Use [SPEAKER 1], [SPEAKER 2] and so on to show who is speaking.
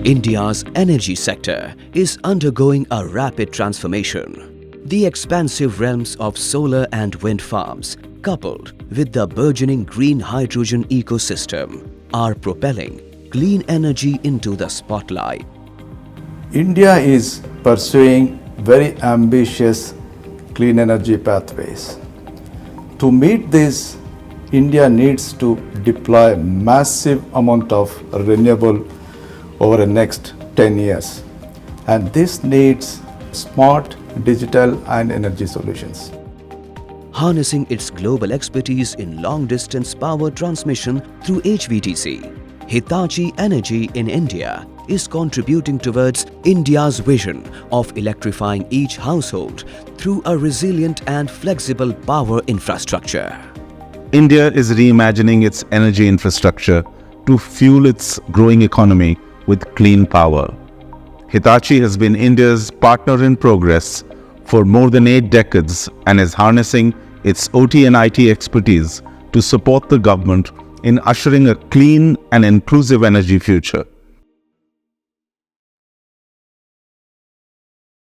[SPEAKER 1] India's energy sector is undergoing a rapid transformation. The expansive realms of solar and wind farms, coupled with the burgeoning green hydrogen ecosystem, are propelling clean energy into the spotlight.
[SPEAKER 2] India is pursuing very ambitious clean energy pathways. To meet this, India needs to deploy massive amount of renewable over the next 10 years. And this needs smart, digital and energy solutions.
[SPEAKER 1] Harnessing its global expertise in long-distance power transmission through HVDC, Hitachi Energy in India is contributing towards India's vision of electrifying each household through a resilient and flexible power infrastructure.
[SPEAKER 3] India is reimagining its energy infrastructure to fuel its growing economy with clean power. Hitachi has been India's partner in progress for more than 8 decades and is harnessing its OT and IT expertise to support the government in ushering a clean and inclusive energy future.